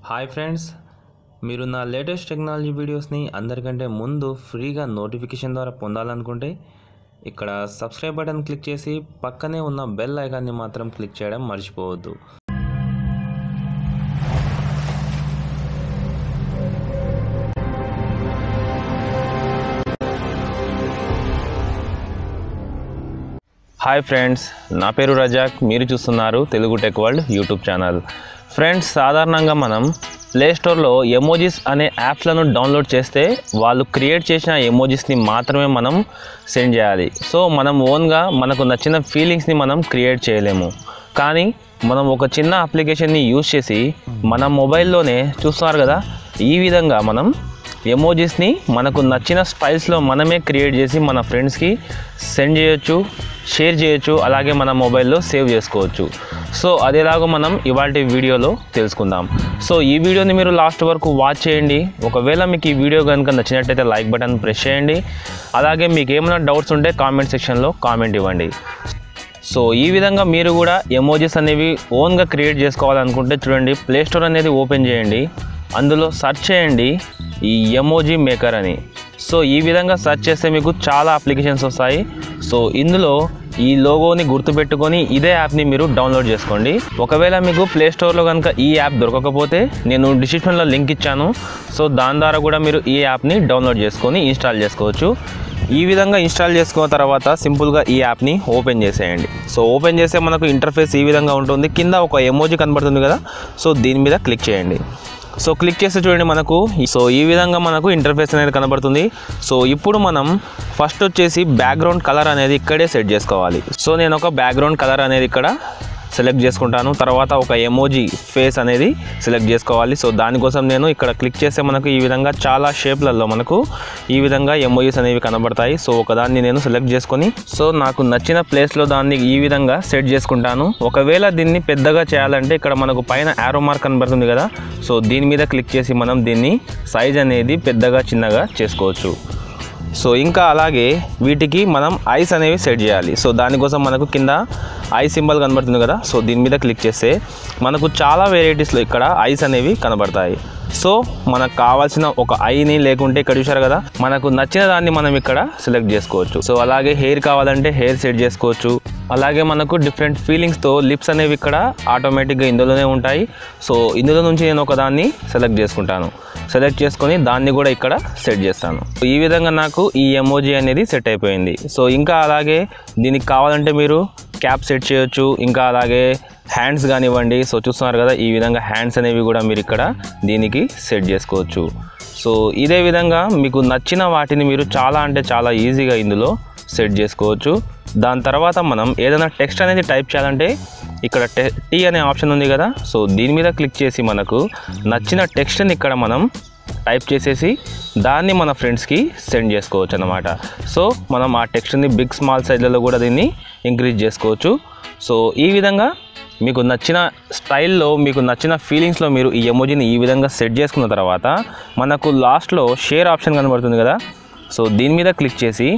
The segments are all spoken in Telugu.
హాయ్ ఫ్రెండ్స్, మీరు నా లేటెస్ట్ టెక్నాలజీ వీడియోస్ని అందరికంటే ముందు ఫ్రీగా నోటిఫికేషన్ ద్వారా పొందాలనుకుంటే ఇక్కడ సబ్స్క్రైబ్ బటన్ క్లిక్ చేసి పక్కనే ఉన్న బెల్ ఐకాన్ని మాత్రం క్లిక్ చేయడం మర్చిపోవద్దు. హాయ్ ఫ్రెండ్స్, నా పేరు రజాక్. మీరు చూస్తున్నారు Telugu tech world YouTube channel. Friends, సాధారణంగా మనం ప్లే స్టోర్లో ఎమోజీస్ అనే యాప్స్లను డౌన్లోడ్ చేస్తే వాళ్ళు క్రియేట్ చేసిన ఎమోజీస్ని మాత్రమే మనం సెండ్ చేయాలి. సో మనం ఓన్గా మనకు నచ్చిన ఫీలింగ్స్ని మనం క్రియేట్ చేయలేము. కానీ మనం ఒక చిన్న అప్లికేషన్ని యూజ్ చేసి మన మొబైల్లోనే చూస్తున్నారు కదా, ఈ విధంగా మనం ఎమోజీస్ని మనకు నచ్చిన స్టైల్స్లో మనమే క్రియేట్ చేసి మన ఫ్రెండ్స్కి సెండ్ చేయొచ్చు, షేర్ చేయొచ్చు, అలాగే మన మొబైల్లో సేవ్ చేసుకోవచ్చు. సో అదేలాగా మనం ఇవాళ వీడియోలో తెలుసుకుందాం. సో ఈ వీడియోని మీరు లాస్ట్ వరకు వాచ్ చేయండి. ఒకవేళ మీకు ఈ వీడియో కనుక నచ్చినట్టయితే లైక్ బటన్ ప్రెస్ చేయండి. అలాగే మీకు ఏమైనా డౌట్స్ ఉంటే కామెంట్ సెక్షన్లో కామెంట్ ఇవ్వండి. సో ఈ విధంగా మీరు కూడా ఎమోజీస్ అనేవి ఓన్గా క్రియేట్ చేసుకోవాలనుకుంటే చూడండి, ప్లే స్టోర్ అనేది ఓపెన్ చేయండి. అందులో సెర్చ్ చేయండి ఈ ఎమోజీ మేకర్ అని. సో ఈ విధంగా సెర్చ్ చేస్తే మీకు చాలా అప్లికేషన్స్ వస్తాయి. సో ఇందులో ఈ లోగోని గుర్తుపెట్టుకొని ఇదే యాప్ని మీరు డౌన్లోడ్ చేసుకోండి. ఒకవేళ మీకు ప్లే స్టోర్లో కనుక ఈ యాప్ దొరకకపోతే నేను డిస్క్రిప్షన్లో లింక్ ఇచ్చాను. సో దాని ద్వారా కూడా మీరు ఈ యాప్ని డౌన్లోడ్ చేసుకొని ఇన్స్టాల్ చేసుకోవచ్చు. ఈ విధంగా ఇన్స్టాల్ చేసుకున్న తర్వాత సింపుల్గా ఈ యాప్ని ఓపెన్ చేసేయండి. సో ఓపెన్ చేస్తే మనకు ఇంటర్ఫేస్ ఈ విధంగా ఉంటుంది. కింద ఒక ఎమోజీ కనబడుతుంది కదా, సో దీని మీద క్లిక్ చేయండి. సో క్లిక్ చేస్తే చూడండి మనకు ఈ విధంగా మనకు ఇంటర్ఫేస్ అనేది కనబడుతుంది. సో ఇప్పుడు మనం ఫస్ట్ వచ్చేసి బ్యాక్గ్రౌండ్ కలర్ అనేది ఇక్కడే సెట్ చేసుకోవాలి. సో నేను ఒక బ్యాక్గ్రౌండ్ కలర్ అనేది ఇక్కడ సెలెక్ట్ చేసుకుంటాను. తర్వాత ఒక ఎమోజీ ఫేస్ అనేది సెలెక్ట్ చేసుకోవాలి. సో దానికోసం నేను ఇక్కడ క్లిక్ చేస్తే మనకు ఈ విధంగా చాలా షేప్లలో మనకు ఈ విధంగా ఎమోజీస్ అనేవి కనబడతాయి. సో ఒకదాన్ని నేను సెలెక్ట్ చేసుకొని నాకు నచ్చిన ప్లేస్లో దాన్ని ఈ విధంగా సెట్ చేసుకుంటాను. ఒకవేళ దీన్ని పెద్దగా చేయాలంటే ఇక్కడ మనకు పైన యారో మార్క్ కనబడుతుంది కదా, సో దీని మీద క్లిక్ చేసి మనం దీన్ని సైజ్ అనేది పెద్దగా చిన్నగా చేసుకోవచ్చు. సో ఇంకా అలాగే వీటికి మనం ఐస్ అనేవి సెట్ చేయాలి. సో దానికోసం మనకు కింద ఐ సింబల్ కనబడుతుంది కదా, సో దీని మీద క్లిక్ చేస్తే మనకు చాలా వెరైటీస్లో ఇక్కడ ఐస్ అనేవి కనబడతాయి. సో మనకు కావాల్సిన ఒక ఐని లేకుంటే ఇక్కడ చూసారు కదా, మనకు నచ్చిన దాన్ని మనం ఇక్కడ సెలెక్ట్ చేసుకోవచ్చు. సో అలాగే హెయిర్ కావాలంటే హెయిర్ సెట్ చేసుకోవచ్చు. అలాగే మనకు డిఫరెంట్ ఫీలింగ్స్తో లిప్స్ అనేవి ఇక్కడ ఆటోమేటిక్గా ఇందులోనే ఉంటాయి. సో ఇందులో నుంచి నేను ఒకదాన్ని సెలెక్ట్ చేసుకుంటాను. సెలెక్ట్ చేసుకొని దాన్ని కూడా ఇక్కడ సెట్ చేస్తాను. ఈ విధంగా నాకు ఈ ఎమోజీ అనేది సెట్ అయిపోయింది. సో ఇంకా అలాగే దీనికి కావాలంటే మీరు క్యాప్ సెట్ చేయొచ్చు. ఇంకా అలాగే హ్యాండ్స్ కానివ్వండి. సో చూస్తున్నారు కదా, ఈ విధంగా హ్యాండ్స్ అనేవి కూడా మీరు ఇక్కడ దీనికి సెట్ చేసుకోవచ్చు. సో ఇదే విధంగా మీకు నచ్చిన వాటిని మీరు చాలా అంటే చాలా ఈజీగా ఇందులో సెట్ చేసుకోవచ్చు. దాని తర్వాత మనం ఏదైనా టెక్స్ట్ అనేది టైప్ చేయాలంటే ఇక్కడ టీ అనే ఆప్షన్ ఉంది కదా, సో దీని మీద క్లిక్ చేసి మనకు నచ్చిన టెక్స్ట్ని ఇక్కడ మనం టైప్ చేసేసి దాన్ని మన ఫ్రెండ్స్కి సెండ్ చేసుకోవచ్చు అన్నమాట. సో మనం ఆ టెక్స్ట్ని బిగ్ స్మాల్ సైజ్లలో కూడా దీన్ని ఇంక్రీజ్ చేసుకోవచ్చు. సో ఈ విధంగా మీకు నచ్చిన స్టైల్లో మీకు నచ్చిన ఫీలింగ్స్లో మీరు ఈ ఎమోజీని ఈ విధంగా సెట్ చేసుకున్న తర్వాత మనకు లాస్ట్లో షేర్ ఆప్షన్ కనబడుతుంది కదా, సో దీని మీద క్లిక్ చేసి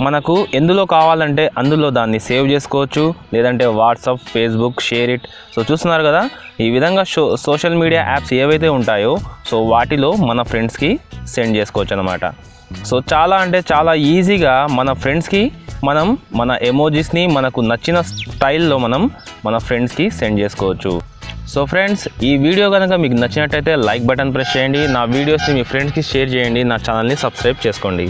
మనకు ఎందులో కావాలంటే అందులో దాన్ని సేవ్ చేసుకోవచ్చు. లేదంటే WhatsApp, Facebook, share it. So చూస్తున్నారు కదా, ఈ విధంగా సోషల్ మీడియా యాప్స్ ఏవైతే ఉంటాయో సో వాటిలో మన ఫ్రెండ్స్కి సెండ్ చేసుకోవచ్చు అన్నమాట. సో చాలా అంటే చాలా ఈజీగా మన ఫ్రెండ్స్కి మనం మన ఎమోజీస్ని మనకు నచ్చిన స్టైల్లో మనం మన ఫ్రెండ్స్కి సెండ్ చేసుకోవచ్చు. సో ఫ్రెండ్స్, ఈ వీడియో కనుక మీకు నచ్చినట్టయితే లైక్ బటన్ ప్రెస్ చేయండి. నా వీడియోస్ని మీ ఫ్రెండ్స్కి షేర్ చేయండి. నా ఛానల్ని సబ్స్క్రైబ్ చేసుకోండి.